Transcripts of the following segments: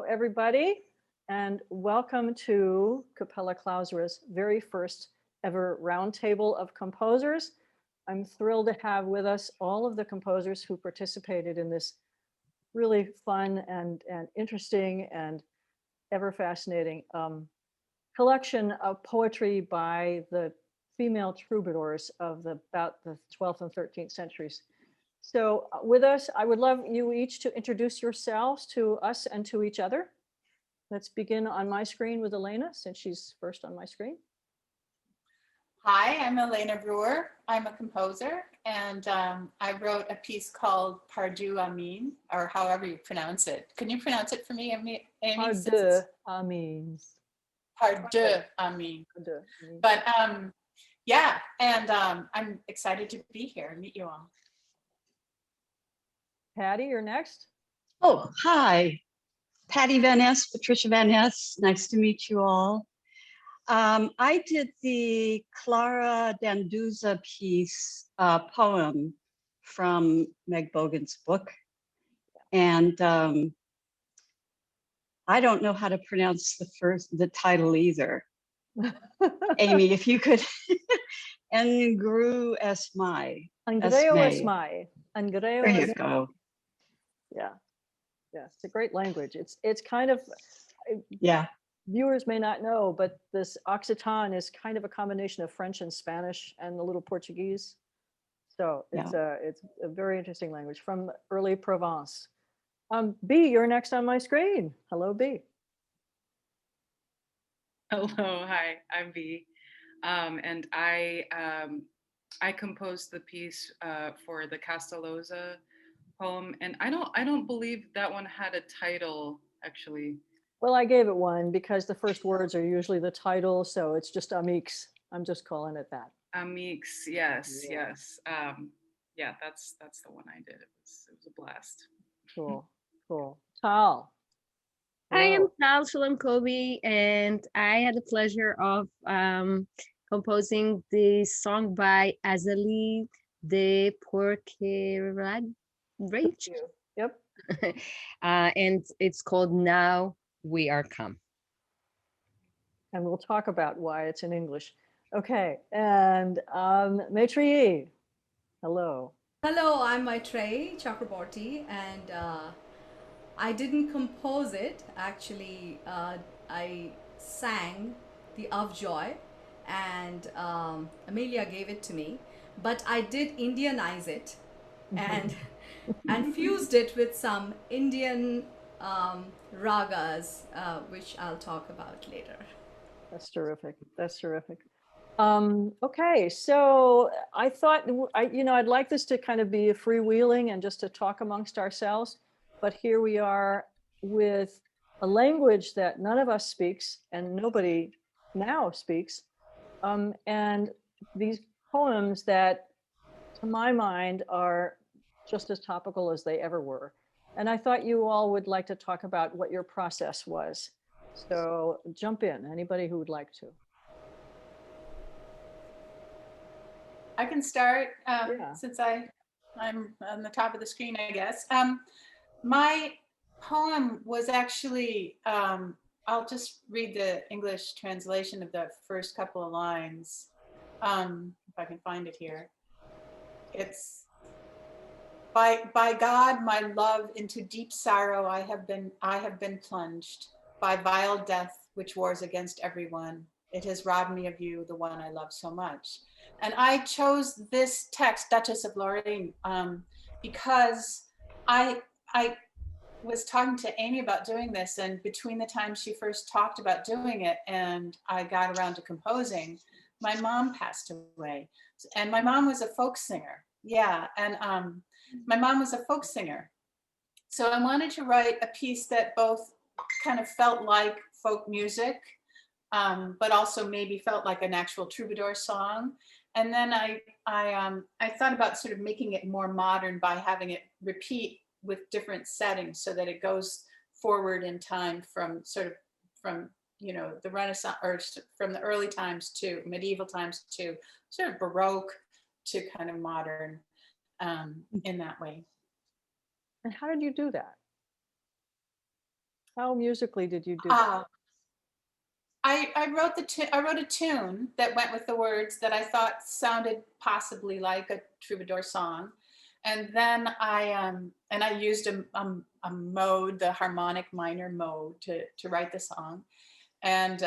everybody, and welcome to Cappella Clausura's very first ever roundtable of composers. I'm thrilled to have with us all of the composers who participated in this really fun and interesting and ever fascinating collection of poetry by the female troubadours of about the 12th and 13th centuries. So with us, I would love you each to introduce yourselves to us and to each other. Let's begin on my screen with Elena, since she's first on my screen. Hi, I'm Elena Ruehr. I'm a composer, and I wrote a piece called Pardue Amin, or however you pronounce it. Can you pronounce it for me, Amy? Pardue Amins. Pardue Amin. But yeah, and I'm excited to be here and meet you all. Patty, you're next. Oh, hi. Patty Van Ness, Patricia Van Ness. Nice to meet you all. I did the Clara Danduza piece poem from Meg Bogan's book. And I don't know how to pronounce the title either. Amy, if you could. Engru Esmai. Angreo Esmai. Angreo There you go. Yeah. Yeah, it's a great language. It's kind of, yeah. Viewers may not know, but this Occitan is kind of a combination of French and Spanish and a little Portuguese. So it's a very interesting language from early Provence. B, you're next on my screen. Hello, B. Hello, hi, I'm B. And I composed the piece for the Castellosa poem, and I don't believe that one had a title actually. Well, I gave it one because the first words are usually the title, so it's just Amix. I'm just calling it that. Amix, yes, yeah. Yes. Yeah, that's the one I did. It was a blast. Cool, cool. Tal. I am Tal Shalom-Kobi, and I had the pleasure of composing the song by Azalie de Porquerade. Yep. And it's called Now We Are Come. And we'll talk about why it's in English. Okay, and Maitreyee, hello. Hello, I'm Maitreyee Chakraborty, and I didn't compose it. Actually, I sang the Of Joy, and Amelia gave it to me, but I did Indianize it and fused it with some Indian ragas, which I'll talk about later. That's terrific. That's terrific. Okay, so I thought, I'd like this to kind of be a freewheeling and just to talk amongst ourselves, but here we are with a language that none of us speaks and nobody now speaks, and these poems that, to my mind, are just as topical as they ever were. And I thought you all would like to talk about what your process was. So jump in, anybody who would like to. I can start since I'm on the top of the screen, I guess. My poem was actually, I'll just read the English translation of the first couple of lines, if I can find it here. It's, by God, my love, into deep sorrow I have been plunged, by vile death which wars against everyone. It has robbed me of you, the one I love so much. And I chose this text, Duchess of Lorraine, because I was talking to Amy about doing this, and between the time she first talked about doing it and I got around to composing, my mom passed away. And my mom was a folk singer. Yeah, and my mom was a folk singer. So I wanted to write a piece that both kind of felt like folk music, but also maybe felt like an actual troubadour song. And then I thought about sort of making it more modern by having it repeat with different settings so that it goes forward in time from the Renaissance, or from the early times to medieval times to sort of Baroque to kind of modern in that way. And how did you do that? How musically did you do that? I wrote a tune that went with the words that I thought sounded possibly like a troubadour song, and then I used a mode, the harmonic minor mode, to write the song, and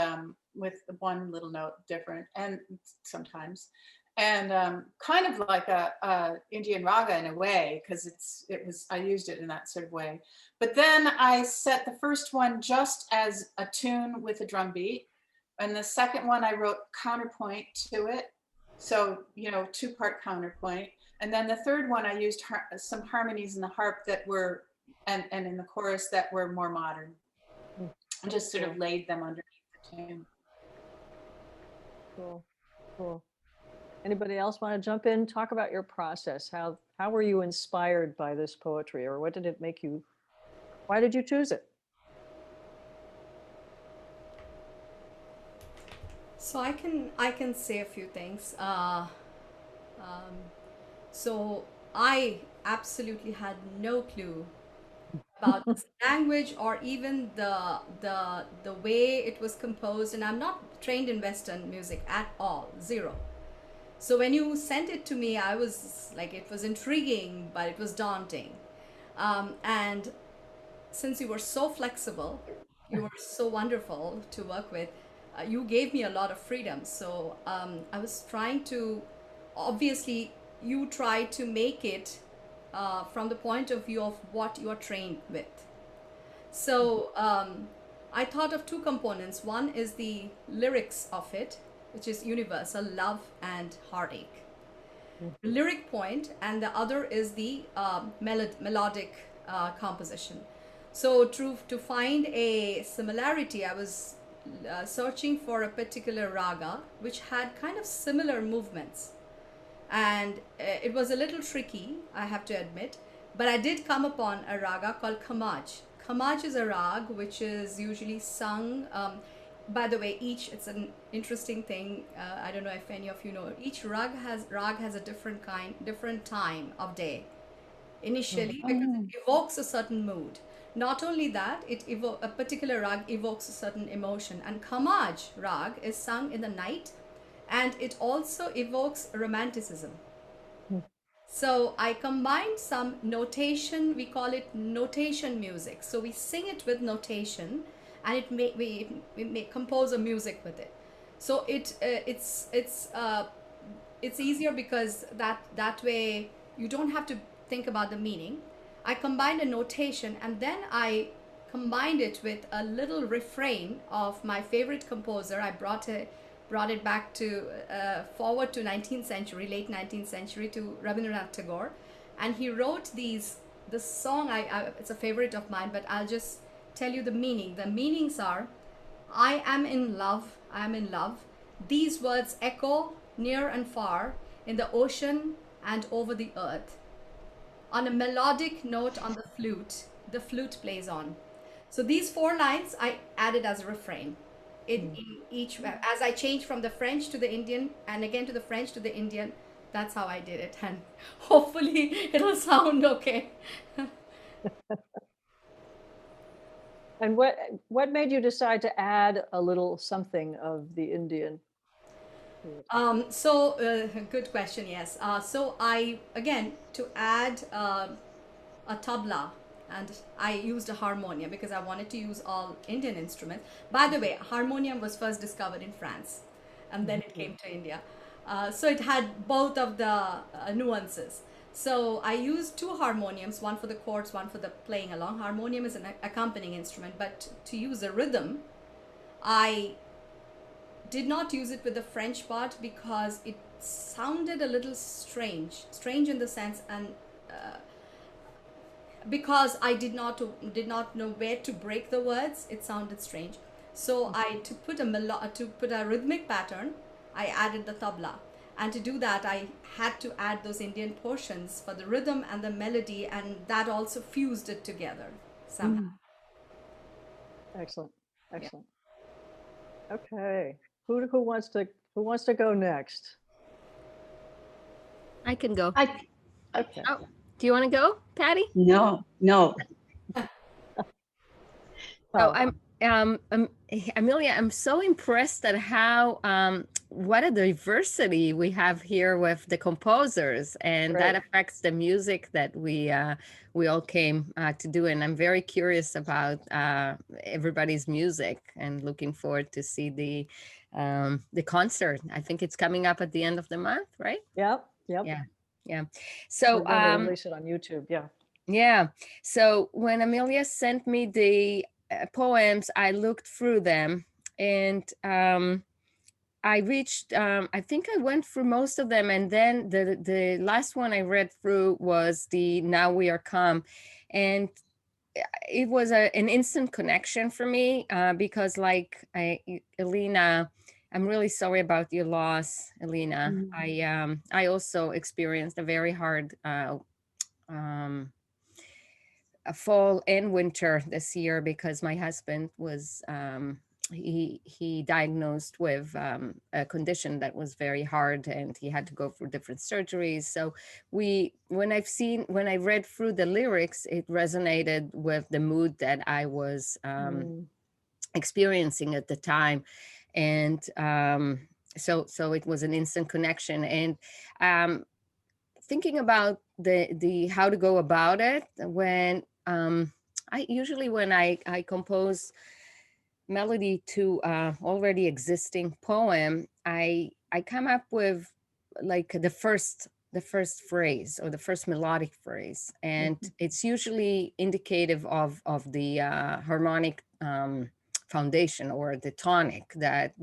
with one little note different, and sometimes, and kind of like a Indian raga in a way, because I used it in that sort of way. But then I set the first one just as a tune with a drum beat, and the second one I wrote counterpoint to it, so two-part counterpoint, and then the third one I used some harmonies in the harp that were and in the chorus that were more modern, and just sort of laid them underneath the tune. Cool, cool. Anybody else want to jump in, talk about your process? How were you inspired by this poetry, or what did it make you, why did you choose it? So I can say a few things. So I absolutely had no clue about this language or even the way it was composed, and I'm not trained in Western music at all, zero. So when you sent it to me, I was like, it was intriguing, but it was daunting. And since you were so flexible, you were so wonderful to work with, you gave me a lot of freedom. So I was trying to, obviously, you try to make it from the point of view of what you are trained with. So I thought of two components. One is the lyrics of it, which is universal, love and heartache. The lyric point, and the other is the melodic composition. So to find a similarity, I was searching for a particular raga which had kind of similar movements, and it was a little tricky, I have to admit, but I did come upon a raga called Khamaj. Khamaj is a rag which is usually sung, by the way, it's an interesting thing, I don't know if any of you know, each rag has a different time of day initially, because it evokes a certain mood. Not only that, a particular rag evokes a certain emotion, and Khamaj rag is sung in the night, and it also evokes romanticism. So I combined some notation, we call it notation music. So we sing it with notation, and we compose a music with it. So it's easier because that way you don't have to think about the meaning. I combined a notation, and then I combined it with a little refrain of my favorite composer. I brought it back to forward to 19th century, late 19th century, to Rabindranath Tagore, and he wrote this song. It's a favorite of mine, but I'll just tell you the meaning. The meanings are: I am in love, I am in love. These words echo near and far in the ocean and over the earth. On a melodic note on the flute plays on. So these 4 lines I added as a refrain. In each, as I changed from the French to the Indian, and again to the French to the Indian, that's how I did it, and hopefully it'll sound okay. And what made you decide to add a little something of the Indian? Good question. Yes. So to add a tabla, and I used a harmonium because I wanted to use all Indian instruments. By the way, harmonium was first discovered in France, and then it came to India. So it had both of the nuances. So I used 2 harmoniums, one for the chords, one for the playing along. Harmonium is an accompanying instrument, but to use a rhythm, I did not use it with the French part because it sounded a little strange in the sense, and because I did not know where to break the words, it sounded strange. So to put a rhythmic pattern, I added the tabla, and to do that I had to add those Indian portions for the rhythm and the melody, and that also fused it together somehow. Excellent. Okay, who wants to go next? I can go. Okay. Oh, do you want to go, Patty? No. So Amelia, I'm so impressed at how what a diversity we have here with the composers, and that affects the music that we all came to do. And I'm very curious about everybody's music, and looking forward to see the concert. I think it's coming up at the end of the month, right? Yep. Yeah. So we're going to release it on YouTube. Yeah. So when Amelia sent me the poems, I looked through them, and I reached, I think I went through most of them. And then the last one I read through was the Now We Are Come. And it was an instant connection for me because like Elena, I'm really sorry about your loss, Elena. I also experienced a very hard a fall and winter this year because my husband was he diagnosed with a condition that was very hard, and he had to go through different surgeries. So when I read through the lyrics, it resonated with the mood that I was experiencing at the time. And so it was an instant connection. And thinking about the how to go about it, when I usually, when I compose melody to already existing poem, I come up with like the first phrase or the first melodic phrase, and it's usually indicative of the harmonic foundation or the tonic that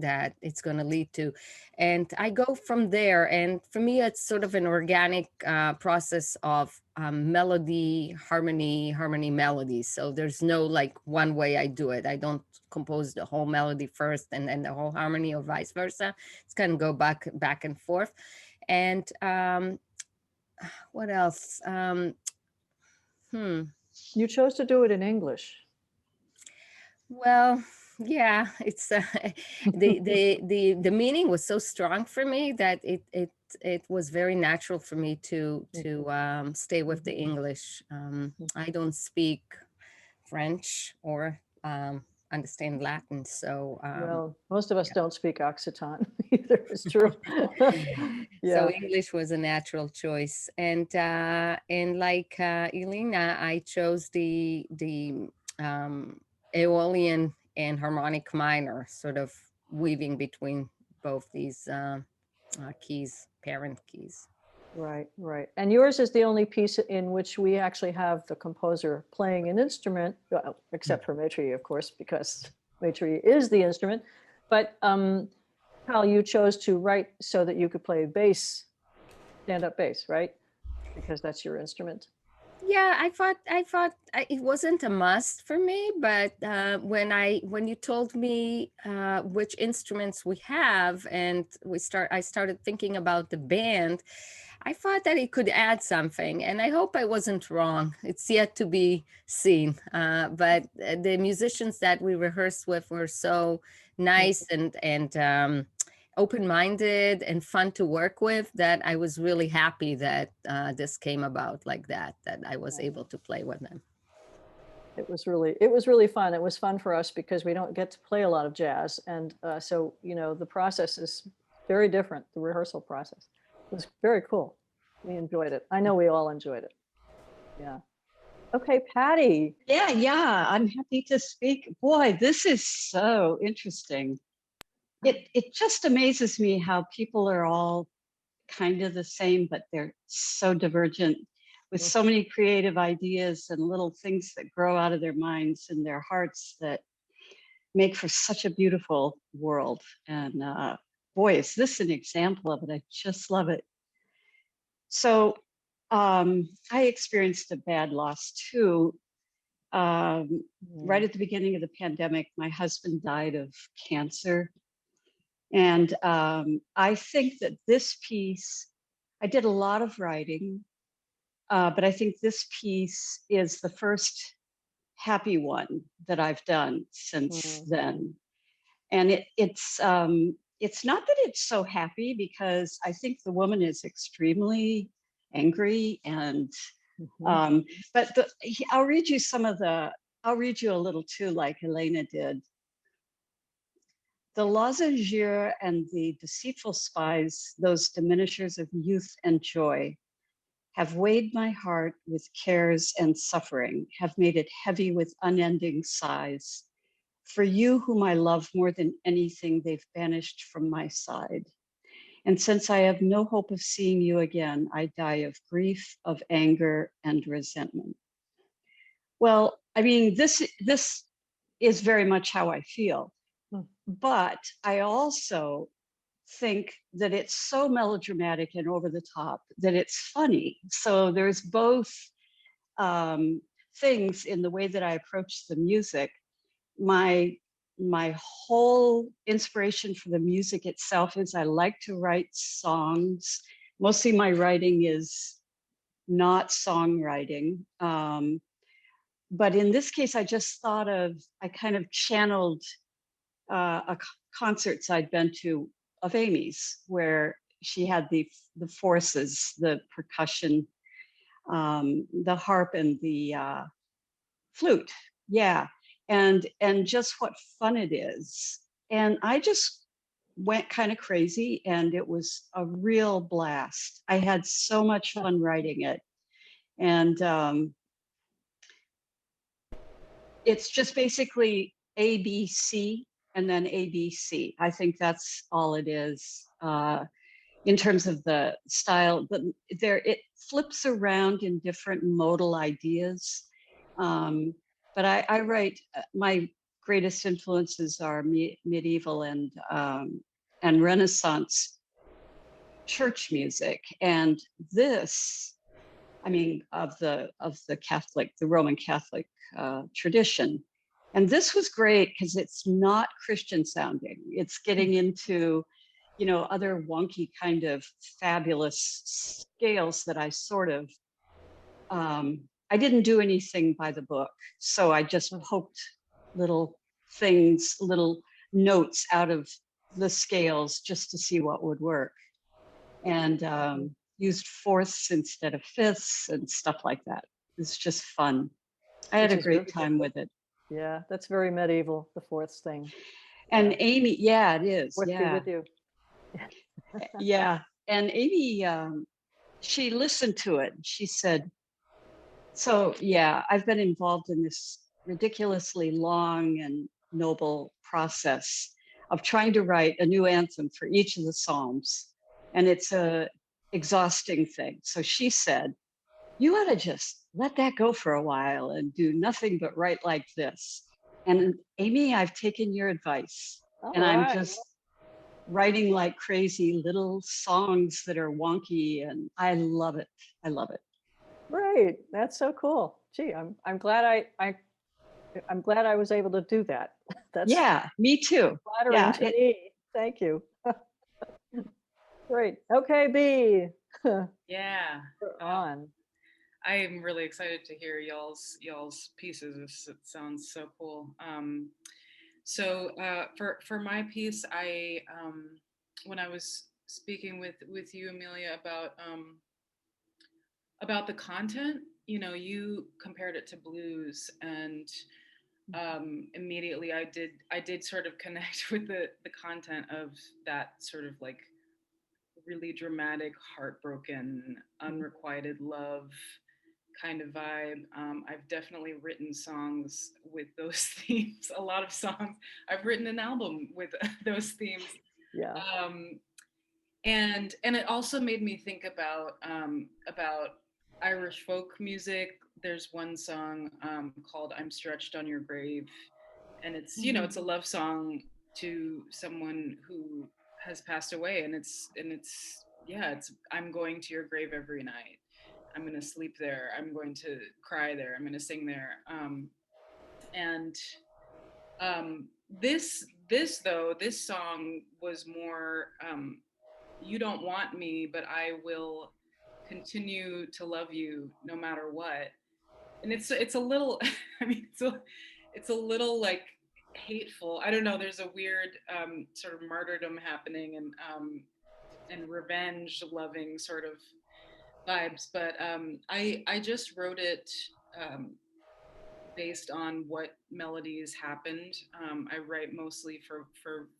it's going to lead to, and I go from there. And for me, it's sort of an organic process of melody, harmony, melody. So there's no like one way I do it. I don't compose the whole melody first and then the whole harmony, or vice versa. It's kind of go back and forth. And what else? You chose to do it in English. Well, yeah, it's the meaning was so strong for me that it was very natural for me to stay with the English. I don't speak French or understand Latin, so well, most of us don't speak Occitan either. It's true. So English was a natural choice, and like Elena, I chose the Aeolian and harmonic minor, sort of weaving between both these keys, parent keys. Right. And yours is the only piece in which we actually have the composer playing an instrument, well, except for Maitreyee, of course, because Maitreyee is the instrument. But Tal, you chose to write so that you could play bass, stand-up bass, right? Because that's your instrument. Yeah, I thought it wasn't a must for me, but when you told me which instruments we have, and I started thinking about the band, I thought that it could add something, and I hope I wasn't wrong. It's yet to be seen, but the musicians that we rehearsed with were so nice and open-minded and fun to work with that I was really happy that this came about like that I was able to play with them. It was really fun. It was fun for us because we don't get to play a lot of jazz, and so the process is very different. The rehearsal process. It was very cool. We enjoyed it. I know we all enjoyed it. Yeah. Okay, Patty. Yeah, I'm happy to speak. Boy, this is so interesting. It just amazes me how people are all kind of the same, but they're so divergent with so many creative ideas and little things that grow out of their minds and their hearts that make for such a beautiful world. And boy, is this an example of it. I just love it. So I experienced a bad loss too. Right at the beginning of the pandemic, my husband died of cancer. And I think that this piece, I did a lot of writing, but I think this piece is the first happy one that I've done since then. And it's not that it's so happy, because I think the woman is extremely angry, and but I'll read you some of the I'll read you a little too, like Elena did. The lozengeur and the deceitful spies, those diminishers of youth and joy, have weighed my heart with cares and suffering, have made it heavy with unending sighs. For you, whom I love more than anything, they've banished from my side. And since I have no hope of seeing you again, I die of grief, of anger, and resentment. Well, I mean, this is very much how I feel. But I also think that it's so melodramatic and over the top that it's funny. So there's both things in the way that I approach the music. My whole inspiration for the music itself is I like to write songs. Mostly my writing is not songwriting. But in this case, I kind of channeled concerts I'd been to of Amy's, where she had the forces, the percussion, the harp and the flute. Yeah. And just what fun it is. And I just went kind of crazy, and it was a real blast. I had so much fun writing it. And it's just basically ABC and then ABC. I think that's all it is in terms of the style. But it flips around in different modal ideas. But I write, my greatest influences are medieval and Renaissance church music. And this, I mean, of the Roman Catholic tradition. And this was great because it's not Christian sounding. It's getting into, other wonky kind of fabulous scales that I sort of, I didn't do anything by the book. So I just poked little things, little notes out of the scales just to see what would work. And used fourths instead of fifths and stuff like that. It's just fun. I had a great time with it. Yeah, that's very medieval, the fourths thing. And Amy, yeah, it is. With you. Yeah. And Amy, she listened to it. She said, so yeah, I've been involved in this ridiculously long and noble process of trying to write a new anthem for each of the Psalms. And it's a exhausting thing. So she said, you ought to just let that go for a while and do nothing but write like this. And Amy, I've taken your advice. I'm just writing like crazy little songs that are wonky, and I love it. I love it. Right. That's so cool. Gee, I'm glad I'm glad I was able to do that. Yeah, me too. Flattering to me. Thank you. Great. Okay, B. Yeah. On. I am really excited to hear y'all's pieces. It sounds so cool. So for my piece, I when I was speaking with you, Amelia, about the content, you compared it to blues, and immediately I did sort of connect with the content of that sort of like really dramatic, heartbroken, unrequited love kind of vibe. I've definitely written songs with those themes, a lot of songs. I've written an album with those themes. Yeah. And it also made me think about Irish folk music. There's one song called "I'm Stretched on Your Grave," and it's it's a love song to someone who has passed away, and it's I'm going to your grave every night. I'm going to sleep there. I'm going to cry there. I'm going to sing there. This song was more, you don't want me, but I will continue to love you no matter what. And it's a little, I mean, it's a little like hateful. I don't know. There's a weird sort of martyrdom happening and revenge loving sort of vibes, but I just wrote it based on what melodies happened. I write mostly for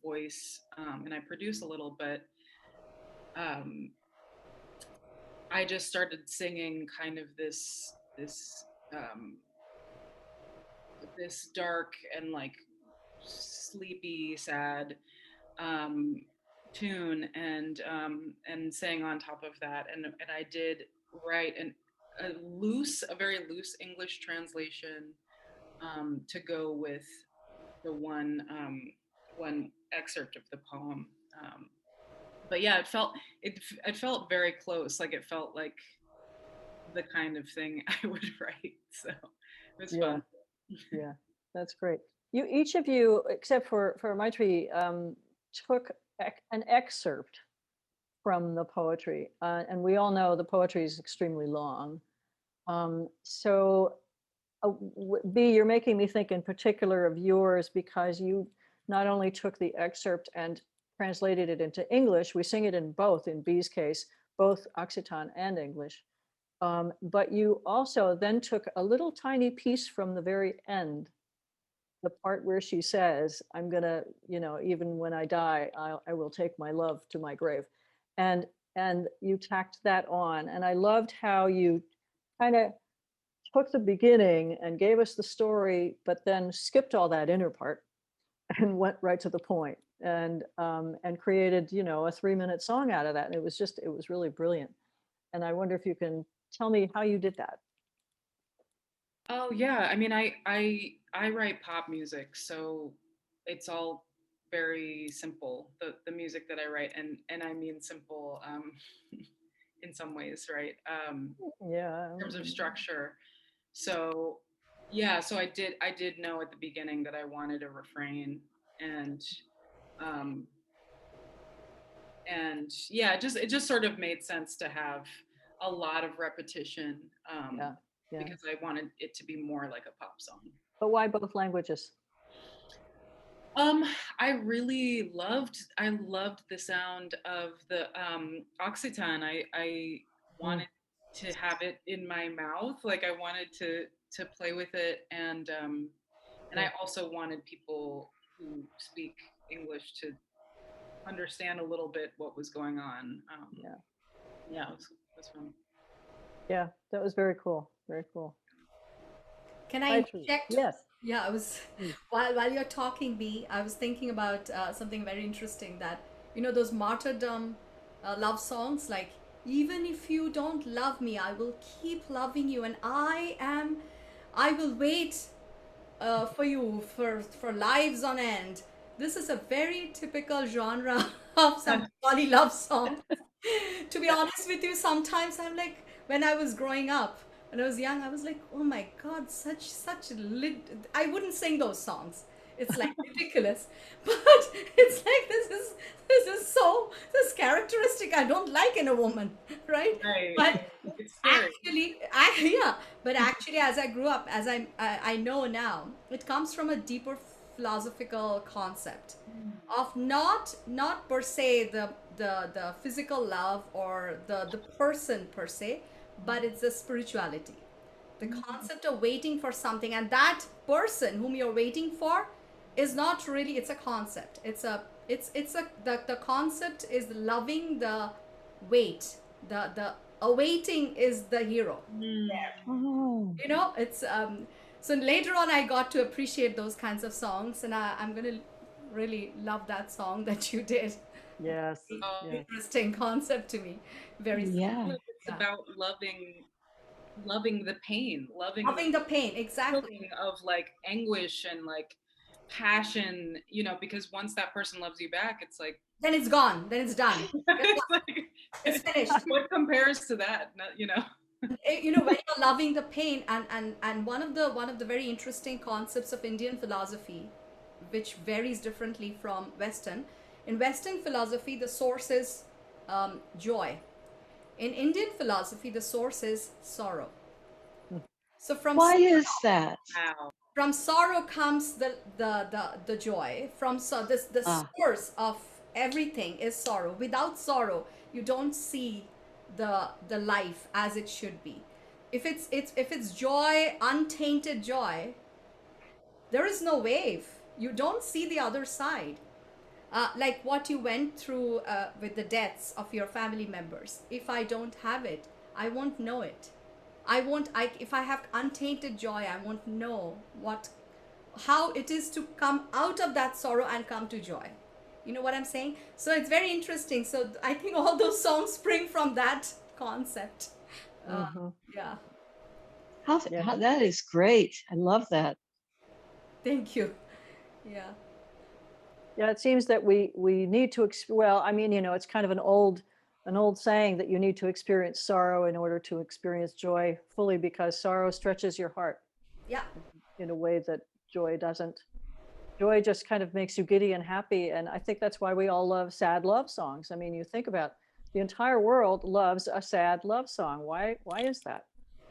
voice, and I produce a little, but I just started singing kind of this dark and like sleepy, sad tune, and sang on top of that, and I did write a very loose English translation to go with the one excerpt of the poem. But yeah, it felt very close. Like it felt like the kind of thing I would write. So it was fun. Yeah, that's great. You each of you, except for Maitreyee, took an excerpt from the poetry, and we all know the poetry is extremely long. So B, you're making me think in particular of yours because you not only took the excerpt and translated it into English, we sing it in both, in B's case, both Occitan and English. But you also then took a little tiny piece from the very end, the part where she says, I'm gonna, even when I die, I will take my love to my grave. And you tacked that on. And I loved how you kind of took the beginning and gave us the story, but then skipped all that inner part and went right to the point and created, a 3-minute song out of that. And it was really brilliant. And I wonder if you can tell me how you did that. Oh yeah, I mean, I write pop music, so it's all very simple. The music that I write, and I mean simple in some ways, right? Yeah. In terms of structure. So yeah, so I did know at the beginning that I wanted a refrain, and yeah, it just sort of made sense to have a lot of repetition. Because I wanted it to be more like a pop song. But why both languages? I really loved the sound of the Occitan. I wanted to have it in my mouth, like I wanted to play with it, and I also wanted people who speak English to understand a little bit what was going on. Yeah, it was fun. Yeah, that was very cool. Very cool. Can I interject? Yes. Yeah, I was while you're talking, B, I was thinking about something very interesting, that those martyrdom love songs, like even if you don't love me, I will keep loving you, and I will wait for you for lives on end. This is a very typical genre of some Bengali love song. To be honest with you, sometimes I'm like, when I was growing up, when I was young, I was like, oh my God, I wouldn't sing those songs. It's like ridiculous, but it's like this characteristic I don't like in a woman, right? But actually, as I grew up, as I know now, it comes from a deeper philosophical concept of not per se the physical love or the person per se, but it's the spirituality, the concept of waiting for something, and that person whom you're waiting for is not really, it's a concept, the concept is loving the wait, the awaiting is the hero there. It's so later on I got to appreciate those kinds of songs, and I'm gonna really love that song that you did. Yes. Interesting concept to me. Very it's about loving the pain, loving the pain, exactly, of like anguish and like passion, because once that person loves you back, it's like, then it's gone, then it's done. It's finished. What compares to that? When you're loving the pain, and one of the very interesting concepts of Indian philosophy, which varies differently from Western. In Western philosophy, the source is joy. In Indian philosophy, the source is sorrow. So why is that? From sorrow comes the joy. From the source of everything is sorrow. Without sorrow, you don't see the life as it should be. If it's joy, untainted joy, There is no wave. You don't see the other side. Like what you went through with the deaths of your family members. If I don't have it, I won't know it. If I have untainted joy, I won't know how it is to come out of that sorrow and come to joy. You know what I'm saying? So it's very interesting. So I think all those songs spring from that concept. Yeah. How that is great. I love that. Thank you. Yeah. Yeah, it seems that we need to, well, I mean, it's kind of an old saying that you need to experience sorrow in order to experience joy fully, because sorrow stretches your heart. Yeah. In a way that joy doesn't. Joy just kind of makes you giddy and happy. And I think that's why we all love sad love songs. I mean, you think about the entire world loves a sad love song. Why is that?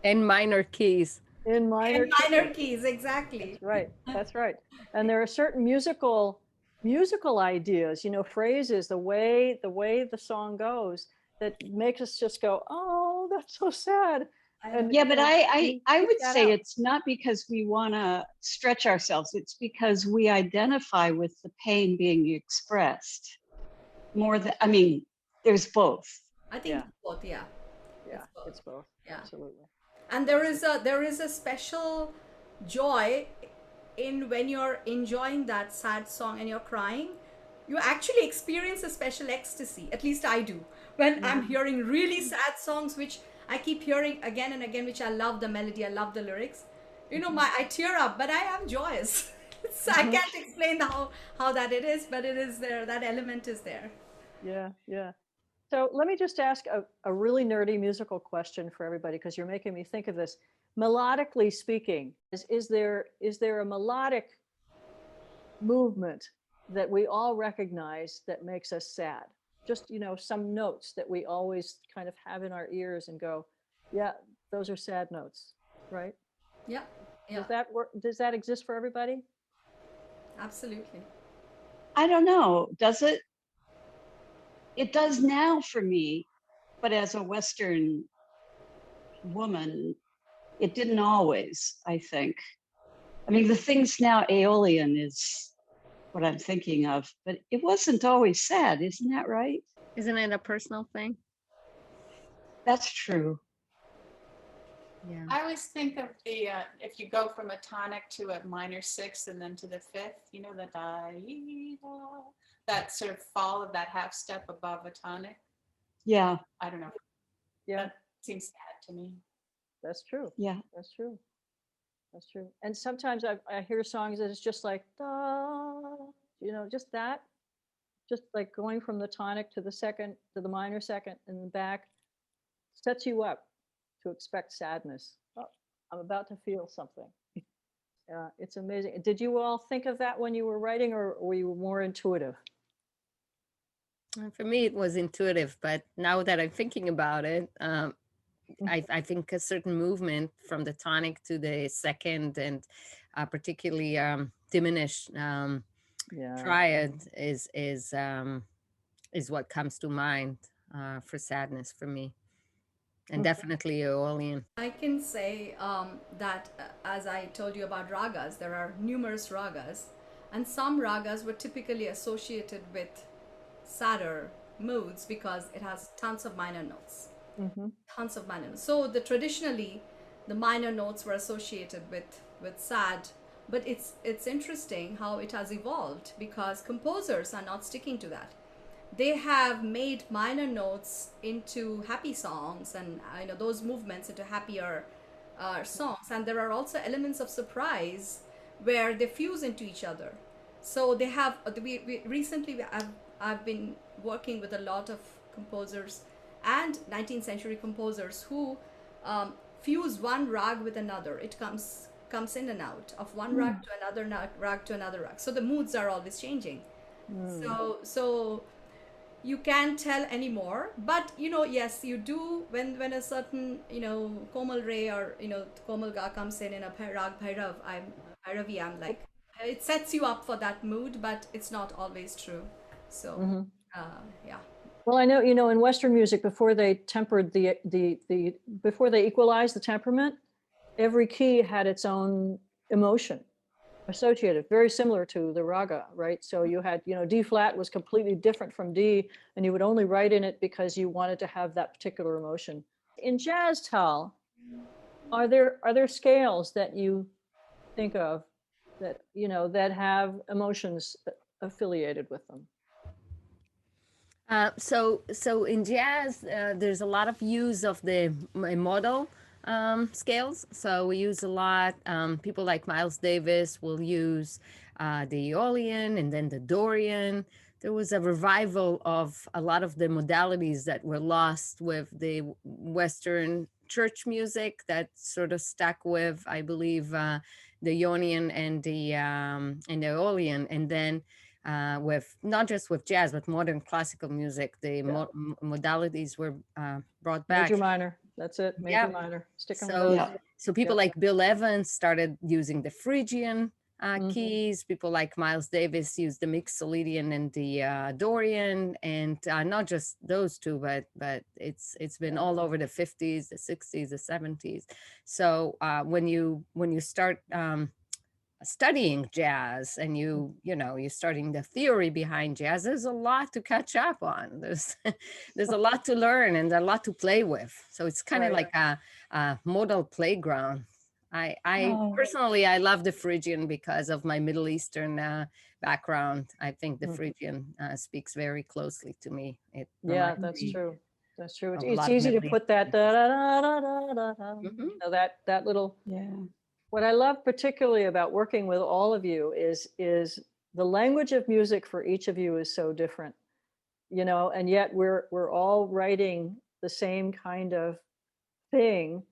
In minor keys. In minor keys, exactly. That's right. And there are certain musical ideas, phrases, the way the song goes, that makes us just go, oh, that's so sad. Yeah, but I would say it's not because we want to stretch ourselves. It's because we identify with the pain being expressed more than, I mean, there's both. I think it's both, yeah. Yeah, it's both. Yeah. Absolutely. And there is a special joy in when you're enjoying that sad song and you're crying. You actually experience a special ecstasy. At least I do. When I'm hearing really sad songs, which I keep hearing again and again, which I love the melody, I love the lyrics. I tear up, but I am joyous. So I can't explain how that it is, but it is there. That element is there. Yeah, yeah. So let me just ask a really nerdy musical question for everybody, because you're making me think of this. Melodically speaking, is there a melodic movement that we all recognize that makes us sad? Just, some notes that we always kind of have in our ears and go, yeah, those are sad notes, right? Yeah. Does that work? Does that exist for everybody? Absolutely. I don't know. Does it? It does now for me, but as a Western woman, it didn't always, I think. I mean, the things now, Aeolian is what I'm thinking of, but it wasn't always sad, isn't that right? Isn't it a personal thing? That's true. Yeah. I always think of the, if you go from a tonic to a minor sixth and then to the fifth, the that sort of fall of that half step above a tonic. Yeah. I don't know. Yeah. That seems sad to me. That's true. Yeah. That's true. That's true. And sometimes I hear songs that it's just like, just that, just like going from the tonic to the second, to the minor second and back, sets you up to expect sadness. Oh, I'm about to feel something. It's amazing. Did you all think of that when you were writing, or were you more intuitive? For me, it was intuitive, but now that I'm thinking about it, I think a certain movement from the tonic to the second and particularly diminished triad is what comes to mind for sadness for me. And definitely Aeolian. I can say that as I told you about ragas, there are numerous ragas, and some ragas were typically associated with sadder moods because it has tons of minor notes. Tons of minor notes. So traditionally the minor notes were associated with sad, but it's interesting how it has evolved, because composers are not sticking to that. They have made minor notes into happy songs, and those movements into happier songs. And there are also elements of surprise where they fuse into each other. So they have. I've been working with a lot of composers and 19th century composers who fuse one rag with another. It comes in and out of one rag to another rag to another rag. So the moods are always changing. So you can't tell anymore, but yes, you do when a certain Komal Ray or Komal Ga comes in a Rag Bhairav, Bhairavi, I'm like, it sets you up for that mood, but it's not always true. So yeah. Well, I know in Western music, before they tempered before they equalized the temperament, every key had its own emotion. associated, very similar to the raga, right? So you had, D flat was completely different from D, and you would only write in it because you wanted to have that particular emotion. In jazz, Tal, are there scales that you think of that, that have emotions affiliated with them? So in jazz, there's a lot of use of the modal scales. So we use a lot. People like Miles Davis will use the Aeolian and then the Dorian. There was a revival of a lot of the modalities that were lost with the Western church music that sort of stuck with, I believe, the Ionian and the Aeolian, and then with not just with jazz but modern classical music, the modalities were brought back. Major, minor, that's it. Major, minor. Stick on those. So people like Bill Evans started using the Phrygian keys. People like Miles Davis used the Mixolydian and the Dorian, and not just those two, but it's been all over the 50s, the 60s, the 70s. So when you start studying jazz and you're studying the theory behind jazz, there's a lot to catch up on. There's a lot to learn and a lot to play with. So it's kind of like a modal playground. Personally, I love the Phrygian because of my Middle Eastern background. I think the Phrygian speaks very closely to me. That's true. That's true. It's easy to put that that little. What I love particularly about working with all of you is the language of music for each of you is so different, and yet we're all writing the same kind of thing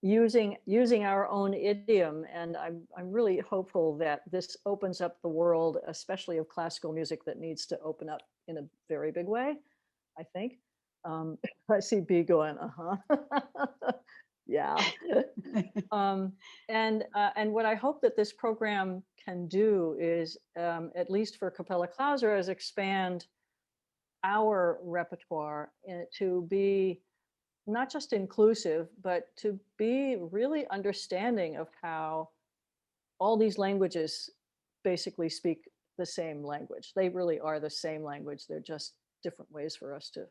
using our own idiom. And I'm really hopeful that this opens up the world, especially of classical music, that needs to open up in a very big way, I think. I see B going, yeah. And what I hope that this program can do is, at least for Cappella Clausura, is expand our repertoire to be not just inclusive, but to be really understanding of how all these languages basically speak the same language. They really are the same language. They're just different ways for us to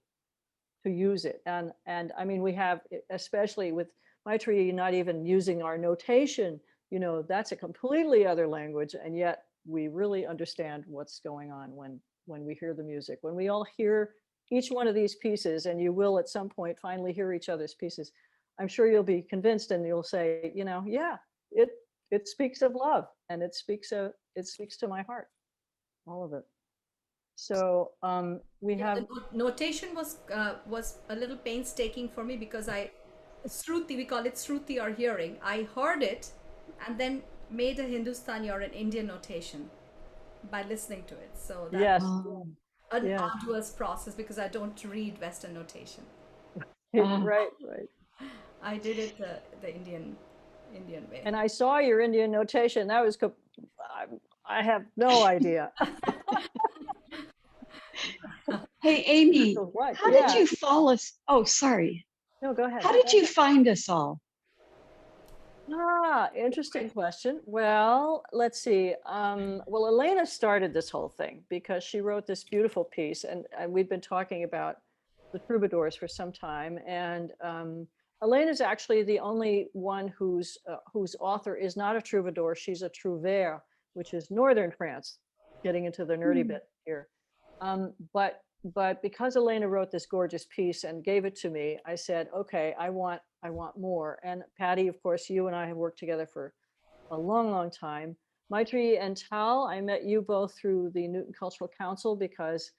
use it. And I mean, we have, especially with Maitreyee not even using our notation, that's a completely other language. And yet we really understand what's going on when we hear the music, when we all hear each one of these pieces, and you will at some point finally hear each other's pieces. I'm sure you'll be convinced and you'll say, yeah, it speaks of love, and it speaks to my heart, all of it. So we have the notation was a little painstaking for me because Shruti, we call it Shruti or hearing. I heard it and then made a Hindustani or an Indian notation by listening to it. So that's an arduous process because I don't read Western notation. Right. I did it the Indian way. And I saw your Indian notation. That was, I have no idea. Hey, Amy, how did you follow us? Oh, sorry. No, go ahead. How did you find us all? Interesting question. Well, let's see. Well, Elena started this whole thing because she wrote this beautiful piece, and we've been talking about the Troubadours for some time. And Elena's actually the only one whose author is not a troubadour. She's a trouvère, which is northern France. Getting into the nerdy bit here. But because Elena wrote this gorgeous piece and gave it to me, I said, okay, I want more. And Patty, of course, you and I have worked together for a long, long time. Maitreyee and Tal, I met you both through the Newton Cultural Council because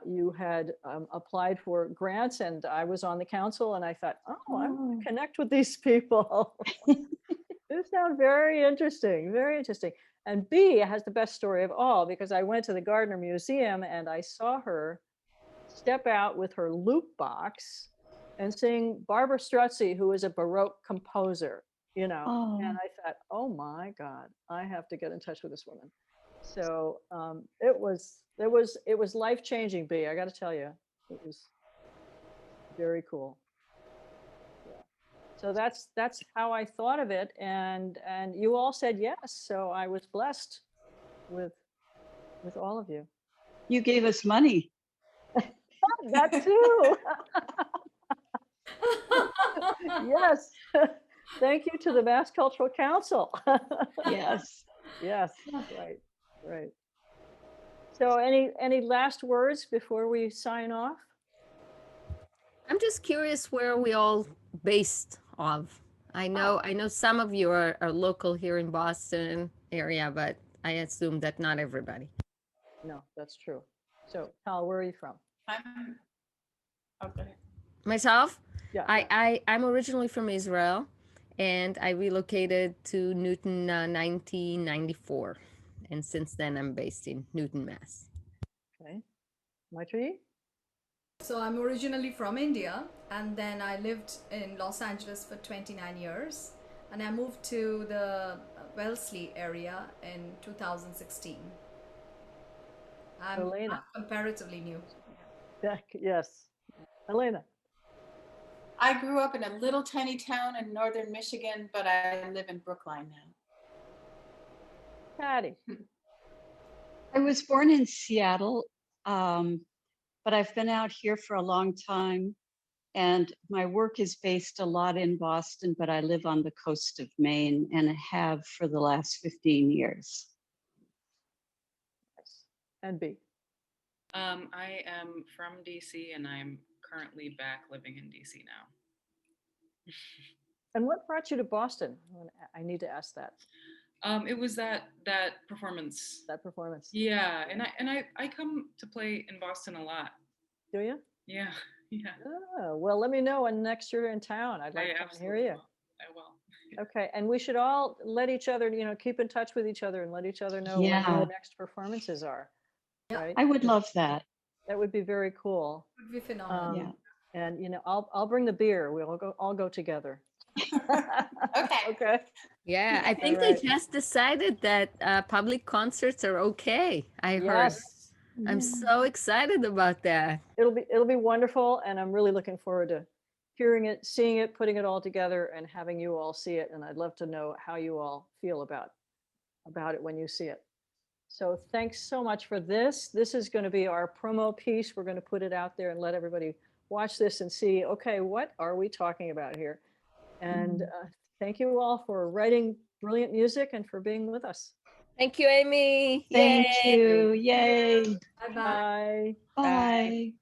you had applied for grants, and I was on the council, and I thought, I want to connect with these people. This sounds very interesting, very interesting. And B has the best story of all, because I went to the Gardner Museum and I saw her step out with her loop box and sing Barbara Struzzi, who is a Baroque composer, and I thought, oh my God, I have to get in touch with this woman. So it was life-changing, B, I got to tell you. It was very cool. So that's how I thought of it, and you all said yes. So I was blessed with all of you. You gave us money. That too. Yes. Thank you to the Mass Cultural Council. Yes. Yes. Right. Right. So any last words before we sign off? I'm just curious where we all based off. I know some of you are local here in Boston area, but I assume that not everybody. No, that's true. So Tal, where are you from? I'm okay. Myself? Yeah. I'm originally from Israel, and I relocated to Newton 1994. And since then I'm based in Newton, Mass. Okay. Maitreyee? So I'm originally from India, and then I lived in Los Angeles for 29 years, and I moved to the Wellesley area in 2016. I'm Elena. comparatively new. Yes. Elena. I grew up in a little tiny town in northern Michigan, but I live in Brookline now. Patty. I was born in Seattle, but I've been out here for a long time, and my work is based a lot in Boston, but I live on the coast of Maine and have for the last 15 years. And B. I am from DC, and I'm currently back living in DC now. And what brought you to Boston? I need to ask that. It was that performance. That performance. Yeah, and I come to play in Boston a lot. Do you? Yeah, yeah. Oh, well, let me know when next you're in town. I'd like to hear you. I will. Okay, and we should all let each other, keep in touch with each other and let each other know when the next performances are. Right? I would love that. That would be very cool. Would be phenomenal. And I'll bring the beer. We'll all go together. Okay. Okay. Yeah, I think they just decided that public concerts are okay. I heard. Yes. I'm so excited about that. It'll be wonderful, and I'm really looking forward to hearing it, seeing it, putting it all together, and having you all see it. And I'd love to know how you all feel about it when you see it. So thanks so much for this. This is going to be our promo piece. We're going to put it out there and let everybody watch this and see, okay, what are we talking about here? And thank you all for writing brilliant music and for being with us. Thank you, Amy. Thank you. Yay. Bye-bye. Bye. Bye.